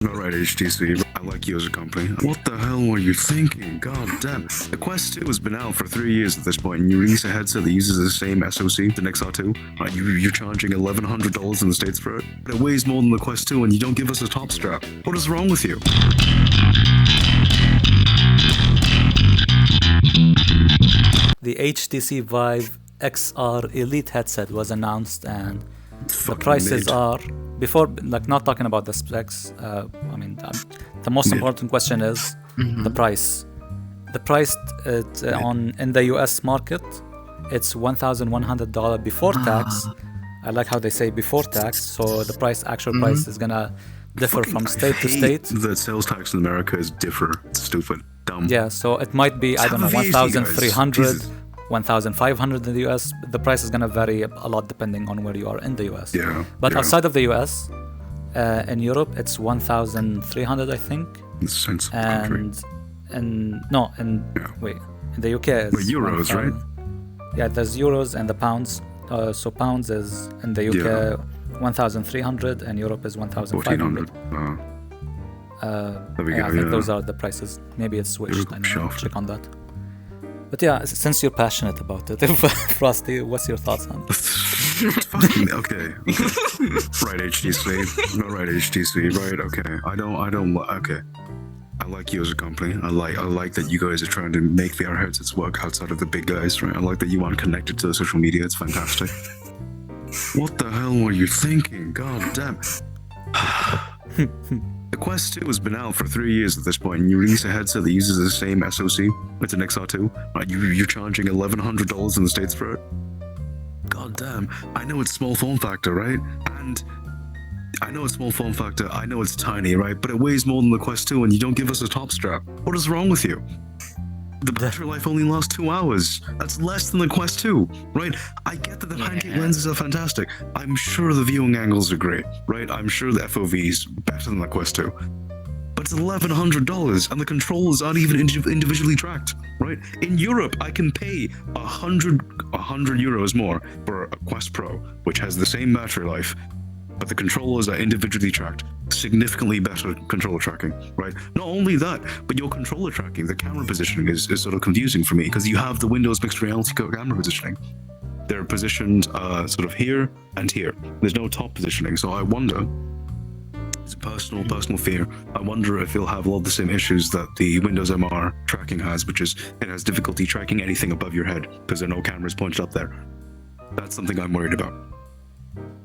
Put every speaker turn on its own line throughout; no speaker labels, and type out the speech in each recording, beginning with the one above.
Alright, HTC, I like you as a company. What the hell were you thinking? God damn. The Quest 2 has been out for 3 years at this point, and you release a headset that uses the same SoC, the XR2. Right, you're charging $1,100 in the States for it. But it weighs more than the Quest 2, and you don't give us a top strap. What is wrong with you?
The HTC Vive XR Elite headset was announced, and the prices are, before, like, not talking about the specs, the most important question is the price. The price in the US market, it's $1,100 before tax. I like how they say before tax, so the actual price is gonna differ from state to state.
The sales tax in America is It's stupid, dumb.
Yeah, so it might be, I don't know, 1,300, 1,500 in the US. The price is gonna vary a lot depending on where you are in the US.
Yeah.
But outside of the US, in Europe, it's 1,300, I think. In the UK is
euros, right?
Yeah, there's euros and the pounds. So pounds is in the UK 1,300 and Europe is 1,500. I think those are the prices. Maybe it's switched. I don't know. Check on that. But yeah, since you're passionate about it, Frosty, what's your thoughts on it?
Okay. Right, HTC. No, right, HTC. Right, okay. Okay. I like you as a company. I like that you guys are trying to make VR headsets work outside of the big guys, right? I like that you aren't connected to social media. It's fantastic. What the hell were you thinking? God damn. The Quest 2 has been out for 3 years at this point, and you release a headset that uses the same SoC. It's an XR2. Right, you're charging $1,100 in the States for it. God damn. I know it's small form factor, right? And I know it's small form factor. I know it's tiny, right? But it weighs more than the Quest 2, and you don't give us a top strap. What is wrong with you? The battery life only lasts 2 hours. That's less than the Quest 2, right? I get that the pancake lenses are fantastic. I'm sure the viewing angles are great, right? I'm sure the FOV is better than the Quest 2. But it's $1,100, and the controllers aren't even individually tracked, right? In Europe, I can pay 100 euros more for a Quest Pro, which has the same battery life, but the controllers are individually tracked. Significantly better controller tracking, right? Not only that, but your controller tracking, the camera positioning is sort of confusing for me, because you have the Windows mixed reality camera positioning. They're positioned sort of here and here. There's no top positioning, so I wonder, it's a personal fear, I wonder if it'll have a lot of the same issues that the Windows MR tracking has, which is it has difficulty tracking anything above your head because there are no cameras pointed up there. That's something I'm worried about.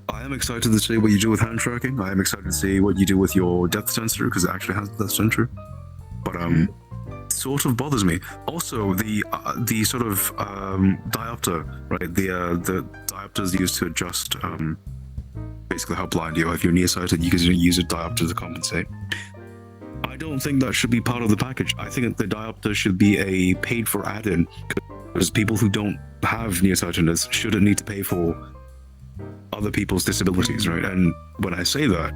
I am excited to see what you do with hand tracking. I am excited to see what you do with your depth sensor, because it actually has a depth sensor. But it sort of bothers me. Also, the sort of diopter, right? The diopters used to adjust basically how blind you are. If you're nearsighted, you can use a diopter to compensate. I don't think that should be part of the package. I think that the diopter should be a paid-for add-in, because people who don't have nearsightedness shouldn't need to pay for other people's disabilities, right? And when I say that,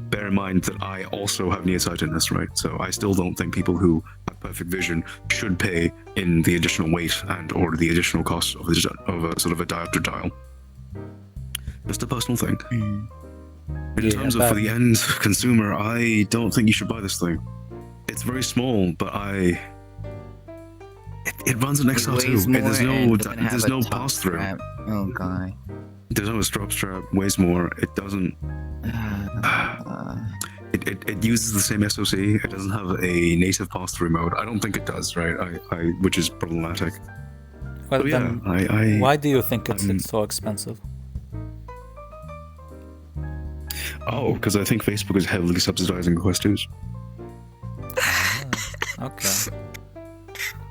bear in mind that I also have nearsightedness, right? So I still don't think people who have perfect vision should pay in the additional weight and or the additional cost of a sort of a diopter dial. Just a personal thing. In terms of for the end consumer, I don't think you should buy this thing. It's very small, but it runs an XR2. There's no pass through.
Oh god.
There's no drop strap, weighs more. It doesn't. It uses the same SoC. It doesn't have a native pass-through mode. I don't think it does, right? Which is problematic.
Well,
so,
then, why do you think it's so expensive?
Oh, because I think Facebook is heavily subsidizing Quest 2s.
Okay.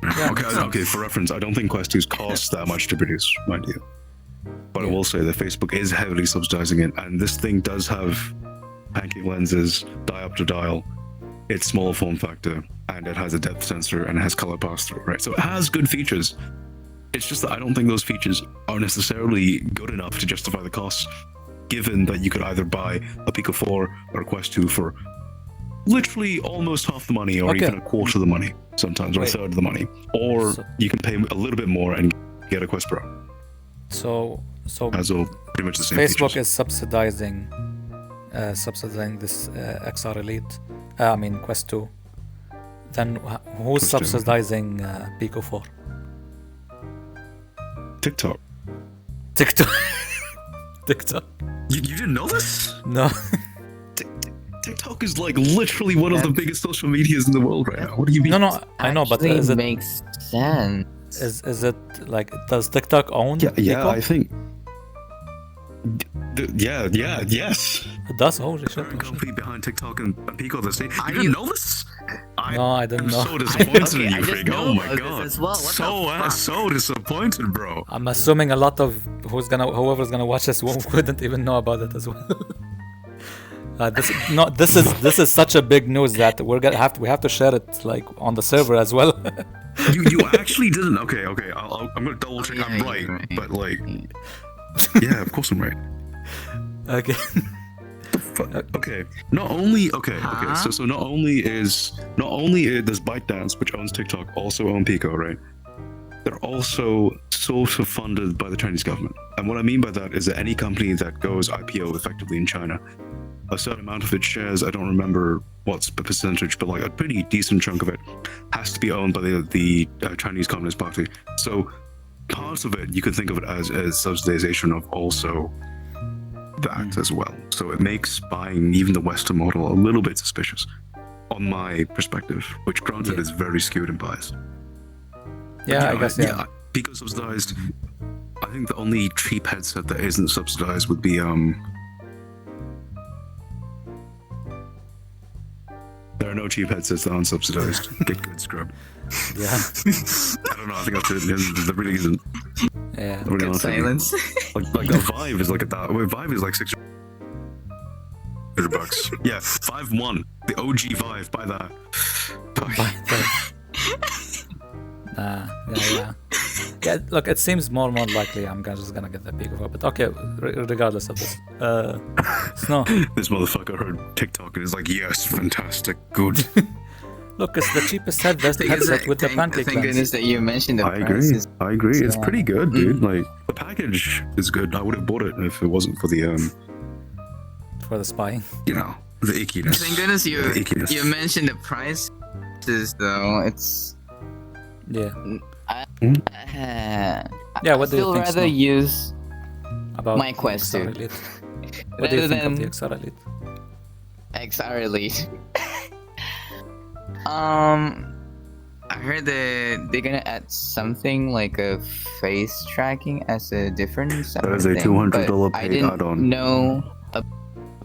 Yeah, okay. For reference, I don't think Quest 2s cost that much to produce, mind you. But I will say that Facebook is heavily subsidizing it, and this thing does have pancake lenses, diopter dial, it's small form factor, and it has a depth sensor, and it has color pass-through, right? So it has good features. It's just that I don't think those features are necessarily good enough to justify the cost, given that you could either buy a Pico 4 or a Quest 2 for literally almost half the money, or even a quarter of the money, sometimes, or a third of the money. Or you can pay a little bit more and get a Quest Pro.
So
as all pretty much the same
Facebook
features.
is subsidizing subsidizing this XR Elite, Quest 2, then who's
Quest 2.
subsidizing Pico 4?
TikTok.
TikTok. TikTok.
You didn't know this?
No.
TikTok is like literally one of the biggest social medias in the world right now. What do you mean?
No, I know, but
Actually
is it
makes sense.
is it like, does TikTok own
Yeah,
Pico?
I think. Yes.
It does. Holy shit.
Parent company behind TikTok and Pico the state. You didn't know this?
No, I didn't
I'm
know.
so disappointed in
I
you,
just
Fig.
know
Oh my
about this
god.
as well. What the fuck?
So disappointed, bro.
I'm assuming a lot of whoever's gonna watch this wouldn't even know about it as well. This is such a big news that we have to share it like on the server as well.
You actually didn't. Okay. I'm gonna double check. I'm
yeah,
right,
you're right.
but like, yeah, of course I'm right.
Okay.
Okay. Not only so not only does ByteDance, which owns TikTok, also own Pico, right? They're also sort of funded by the Chinese government. And what I mean by that is that any company that goes IPO effectively in China, a certain amount of its shares, I don't remember what's the percentage, but like a pretty decent chunk of it has to be owned by the Chinese Communist Party. So parts of it, you could think of it as subsidization of also that as well. So it makes buying even the Western model a little bit suspicious on my perspective, which granted is very skewed and biased.
Yeah, I guess, yeah.
Pico subsidized. I think the only cheap headset that isn't subsidized would be there are no cheap headsets that aren't subsidized. Get good, scrub.
Yeah.
I don't know. I think that's it. There really isn't.
Yeah.
Really
Good
honestly.
silence.
Like a Vive is like Vive is like $600. Yeah, Vive 1, the OG Vive. Buy that.
Yeah, look, it seems more and more likely I'm just gonna get the Pico 4, but okay, regardless of this. Snow.
This motherfucker heard TikTok and is like, yes, fantastic, good.
Look, it's the cheapest headset with the pancake
Thank
lens.
goodness that you mentioned the
I agree.
prices.
I agree. It's
Yeah.
pretty good, dude. Like the package is good. I would have bought it if it wasn't for the
For the spying.
the ickiness.
Thank goodness
The ickiness.
you mentioned the prices though. It's
Yeah.
yeah.
What do you
I'd
think,
rather
Snow?
use
About
my Quest
XR
2.
Elite. What do you
rather
think of
than
the XR Elite?
XR Elite. I heard that they're gonna add something like a face tracking as a different separate
That is a
thing,
$200
but I
paid
didn't
add-on.
know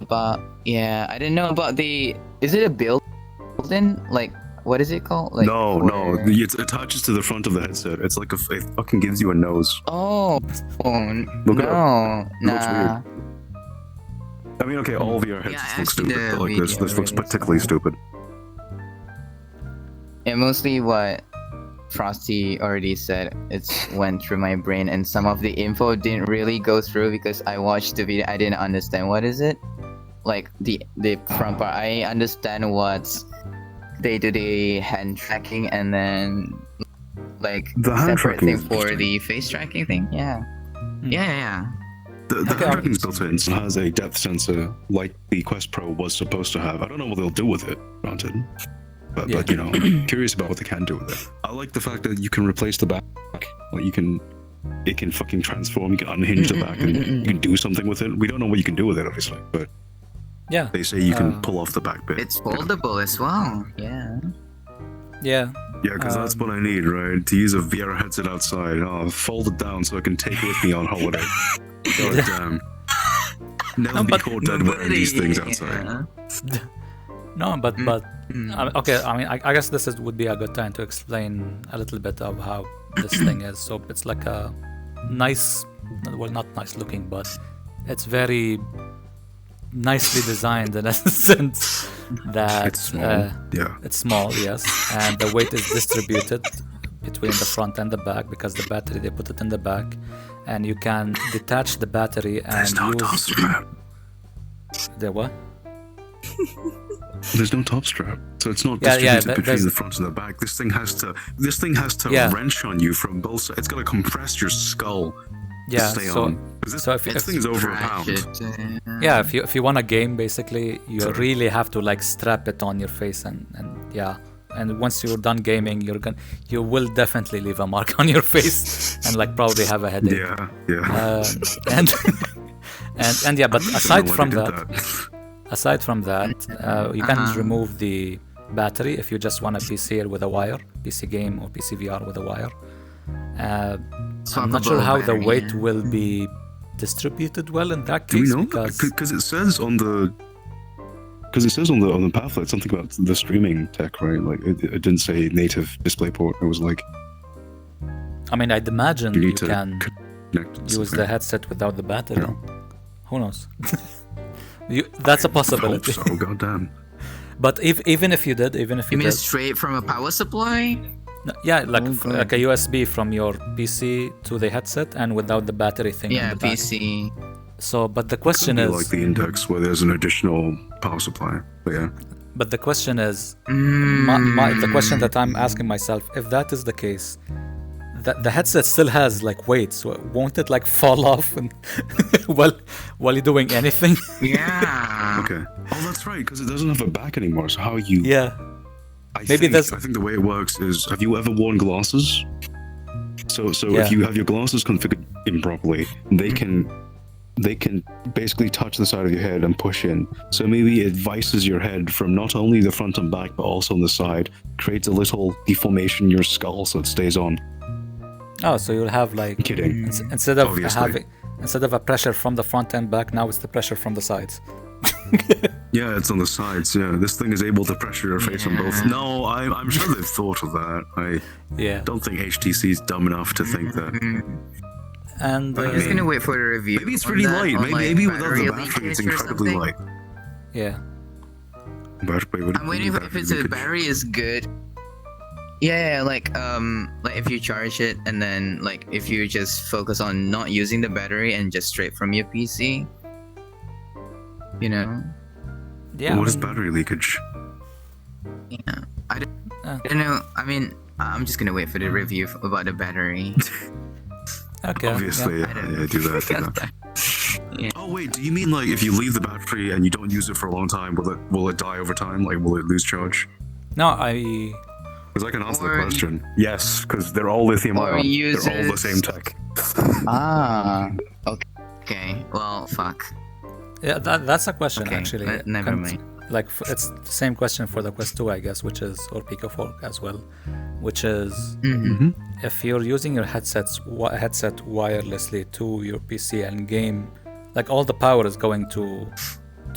about. Yeah, I didn't know about the. Is it a built-in? Like, what is it called? Like
No,
for-
it attaches to the front of the headset. It's like it fucking gives you a nose.
Oh,
Look it
no,
looks
nah.
I mean, okay, all VR
Yeah,
headsets
I
look
seen
stupid,
the
but like this
video
looks
already,
particularly
so-
stupid.
Yeah, mostly what Frosty already said. It's went through my brain, and some of the info didn't really go through because I watched the video. I didn't understand what is it, like the front part. I understand what's day-to-day hand tracking, and then like
The hand
separate
tracking
thing
is
for
interesting.
the face tracking thing. Yeah, yeah.
The
Okay,
hand tracking is built in. It has a depth sensor like the Quest Pro was supposed to have. I don't know what they'll do with it, granted. But curious about what they can do with it. I like the fact that you can replace the back. Like it can fucking transform. You can unhinge the back and you can do something with it. We don't know what you can do with it, obviously, but
Yeah.
they say you can pull off the back bit.
It's foldable as well. Yeah.
Yeah.
Yeah, because that's what I need, right? To use a VR headset outside. Oh, fold it down so I can take it with me on holiday. God damn. Never be caught dead wearing these things outside.
No, but okay. I mean, I guess this would be a good time to explain a little bit of how this thing is. So it's like a nice, well, not nice looking, but it's very nicely designed in a sense that
It's small. Yeah.
it's small, yes, and the weight is distributed between the front and the back because the battery they put it in the back, and you can detach the battery and
There's no top
use
strap.
the what?
There's no top strap, so it's not
Yeah,
distributed
yeah,
between
there's-
the front and the back. This thing has to
Yeah.
wrench on you from both sides. It's got to compress your skull
Yeah,
stay
so
on. 'Cause this,
so if-
this
if-
thing is over a
Trash
pound.
it,
yeah, if you want a game, basically, you
Sorry.
really have to like strap it on your face, and yeah, and once you're done gaming, you will definitely leave a mark on your face, and like probably have a headache.
Yeah.
And and yeah, but
I don't know
aside
why
from
they did
that, you can remove the battery if you just want a PC with a wire, PC game or PC VR with a wire. I'm not sure
Swappable
how the
battery,
weight
yeah.
will be distributed well in that
Do we
case,
know?
because
It says on the pamphlet something about the streaming tech, right? Like it didn't say native DisplayPort. It was like
I mean, I'd imagine
you
you
need to
can
connect.
use
something.
the headset without the battery.
Yeah.
Who knows? That's a
I hope
possibility.
so. Goddamn.
But even if you did,
You mean straight from a power supply?
no, yeah, like
Oh, good.
like a USB from your PC to the headset and without the battery thing.
Yeah,
on the back.
PC.
So, but the
Could
question
be
is,
like the Index where there's an additional power supply. But yeah.
but the question is,
Mm.
the question that I'm asking myself, if that is the case, that the headset still has like weight, so won't it like fall off and while you're doing anything?
Yeah.
Okay. Oh, that's right, because it doesn't have a back anymore. So how you?
Yeah.
I
Maybe
think,
that's-
I think the way it works is: have you ever worn glasses? So
Yeah.
if you have your glasses configured improperly, they can basically touch the side of your head and push in. So maybe it vices your head from not only the front and back, but also on the side. Creates a little deformation in your skull, so it stays on.
Oh, so you'll have like
Kidding.
instead of
Obviously.
instead of a pressure from the front and back, now it's the pressure from the sides.
Yeah, it's on the sides. Yeah, this thing is able to pressure your face on both.
Yeah.
No, I'm sure they've thought of that. I
Yeah.
don't think HTC is dumb enough to think that.
And
I
I'm just
mean,
gonna wait for the review.
Maybe it's
on
pretty
that,
light.
on, like,
Maybe without the
battery
battery, it's
leakage or
incredibly
something.
light.
yeah.
I'm waiting for if it's a battery is good. Yeah, like if you charge it and then like if you just focus on not using the battery and just straight from your PC. You know?
Yeah.
What is battery leakage?
Yeah. I
Ah.
don't know. I mean, I'm just gonna wait for the review about the battery.
Okay.
Obviously,
yeah.
I don't
yeah, do that.
Yeah.
Oh wait, do you mean like if you leave the battery and you don't use it for a long time, will it die over time? Like, will it lose charge?
No,
Because I can answer
Or-
the question. Yes, because they're all lithium
Or
ion.
use
They're all the
it-
same tech.
Ah. Okay. Well, fuck.
yeah, that's a question
Okay.
actually.
Never mind.
Like it's the same question for the Quest 2, I guess, which is or Pico 4 as well, which is
Mm-hmm.
if you're using your headset wirelessly to your PC and game, like all the power is going to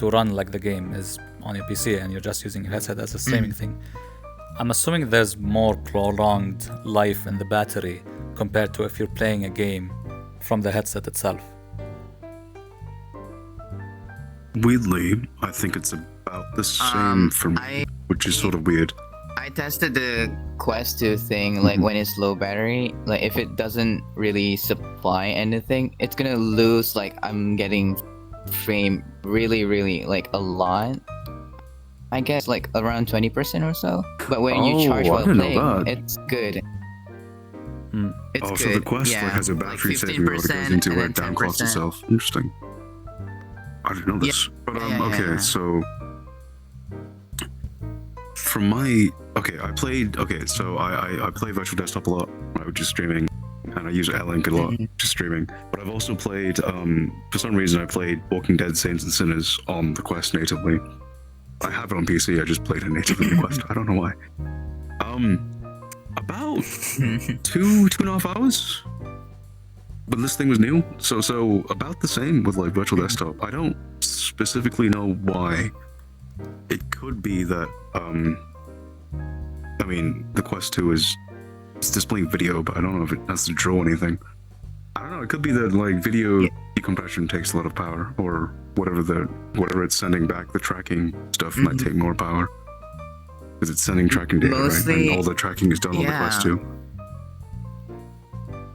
run like the game is on your PC, and you're just using your headset as a streaming thing. I'm assuming there's more prolonged life in the battery compared to if you're playing a game from the headset itself.
Weirdly, I think it's about the same for me, which is sort of weird.
I tested the Quest 2 thing, like when it's low battery, like if it doesn't really supply anything, it's gonna lose, like I'm getting frame really like a lot. I guess like around 20% or so. But when you charge
Oh, I
while
didn't know
playing,
that.
it's good.
Hmm.
It's
Oh,
good.
so the Quest
yeah.
like has a battery saving mode that goes
15%
into
and
where it
then
downclocks
10%.
itself. Interesting. I didn't know this. But
Yeah,
okay,
yeah.
so from my I play virtual desktop a lot, right, which is streaming, and I use Airlink a lot,
Mhm.
which is streaming. But I've also played for some reason I played Walking Dead Saints and Sinners on the Quest natively. I have it on PC, I just played it natively on the Quest. I don't know why. About 2.5 hours. But this thing was new, so about the same with like virtual desktop. I don't specifically know why. It could be that I mean the Quest 2 it's displaying video, but I don't know if it has to draw anything. I don't know. It could be that like video decompression takes a lot of power, or whatever it's sending back, the tracking stuff might take more power because it's sending tracking data, right?
Mostly-
And all the tracking is done on the Quest 2.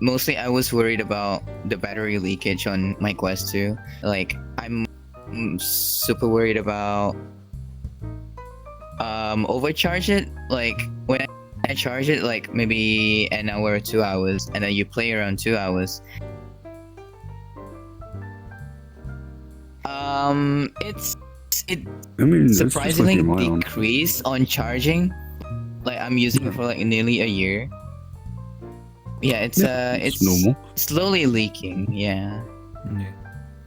Mostly I was worried about the battery leakage on my Quest 2. Like I'm super worried about overcharge it. Like when I charge it like maybe an hour or 2 hours, and then you play around 2 hours, It
I mean, it's just
surprisingly
lithium-ion.
decreased on charging. Like I'm using it for like nearly a year. Yeah, it's
normal.
slowly leaking. Yeah.
Yeah.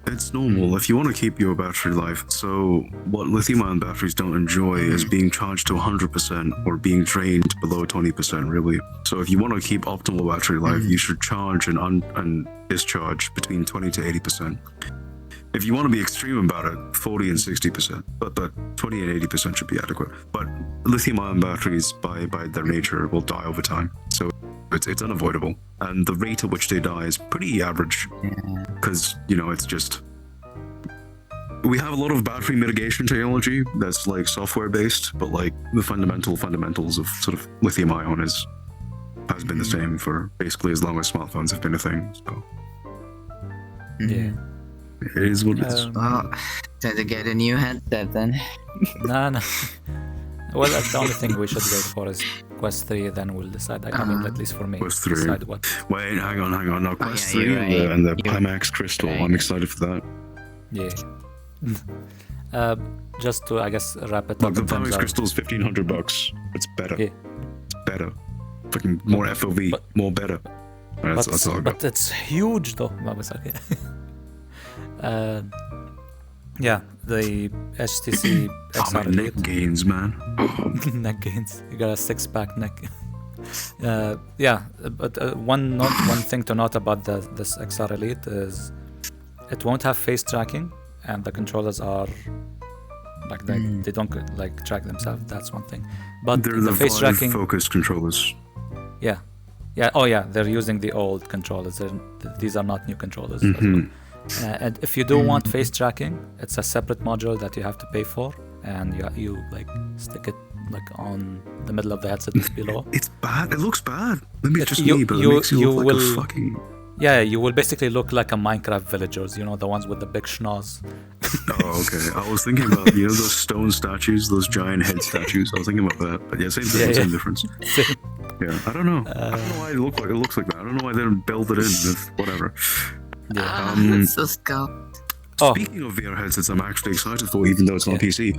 It's normal if you want to keep your battery life. So, what lithium-ion batteries don't enjoy is being charged to 100% or being drained below 20%. Really. So, if you want to keep optimal battery life, you should charge and discharge between 20 to 80%. If you want to be extreme about it, 40 and 60%, but 20 and 80% should be adequate. But lithium-ion batteries, by their nature, will die over time. So it's unavoidable, and the rate at which they die is pretty average. Because it's just we have a lot of battery mitigation technology that's like software-based, but like the fundamentals of sort of lithium-ion has been the same for basically as long as smartphones have been a thing. So
Yeah.
it is what it is.
Well, time to get a new headset then.
No. Well, that's the only thing we should wait for is Quest 3, then we'll decide. I mean, at least for me,
Quest 3.
decide what.
Wait, hang on. Now, Quest
yeah,
3
you're right.
and the
You're
Pimax Crystal.
right.
I'm excited for that.
Yeah. Just to, I guess, wrap it
Look,
up
the
in terms
Pimax
of...
Crystal is $1,500. It's better.
Yeah.
It's better. Fucking more FOV,
But-
more better. That's all I got.
But it's huge though. No, it's okay. Yeah, the HTC
Oh, my
XR
neck gains, man.
neck gains. You got a six-pack neck. Yeah, but one thing to note about this XR Elite is it won't have face tracking, and the controllers are like they don't like track themselves. That's one thing. But
They're
the face
Vive
tracking,
focus controllers.
yeah. Oh yeah, they're using the old controllers. These are not new controllers. as well. And if you do want face tracking, it's a separate module that you have to pay for, and you like stick it like on the middle of the headset below.
It's bad. It looks bad. Maybe it's just
You-
me, but
you-
it makes you
you
look like
will-
a fucking...
Yeah, you will basically look like a Minecraft villagers, the ones with the big schnoz.
Oh, okay. I was thinking about, those stone statues, those giant head statues. I was thinking about that. But yeah, same thing,
Yeah,
same
yeah.
difference. Yeah, I don't know. I don't know why it looks like that. I don't know why they didn't build it in. Whatever.
Yeah.
That's so scuffed.
Oh.
Speaking of VR headsets, I'm actually excited for, even though it's on PC.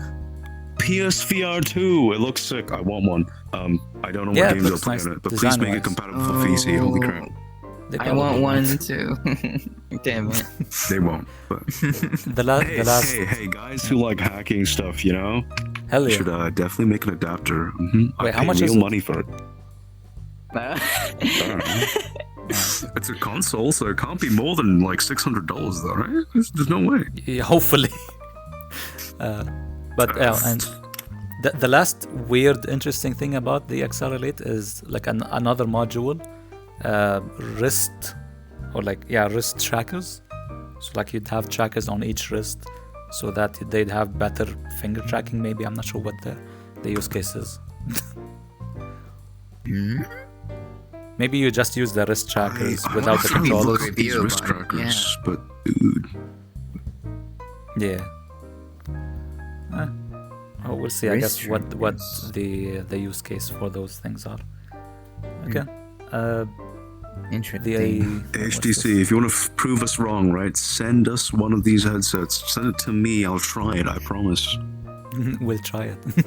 PSVR 2. It looks sick. I want one. I don't know
Yeah,
what
it
games I'll
looks
play
nice
on it, but please make
design-wise.
it compatible for PC. Holy crap.
They
I
probably
want one
might.
too. Damn it.
They won't. But
The last
hey, guys who like hacking stuff,
hell
you
yeah.
should definitely make an adapter. I
Wait, how
pay
much
real
is it?
money for it. I don't know. It's a console, so it can't be more than like $600 though, right? There's no way.
Yeah, hopefully. But and the last weird, interesting thing about the XR Elite is like another module, wrist, or wrist trackers. So like you'd have trackers on each wrist, so that they'd have better finger tracking. Maybe I'm not sure what the use case is. Maybe you just use the wrist trackers
I
without the
wanna try and
controllers.
look at these
Review
wrist
about it,
trackers, but dude,
Yeah. Oh, we'll see. I guess what the use case for those things are. Okay.
Interesting.
HTC, if you want to prove us wrong, right, send us one of these headsets. Send it to me. I'll try it. I promise.
We'll try it.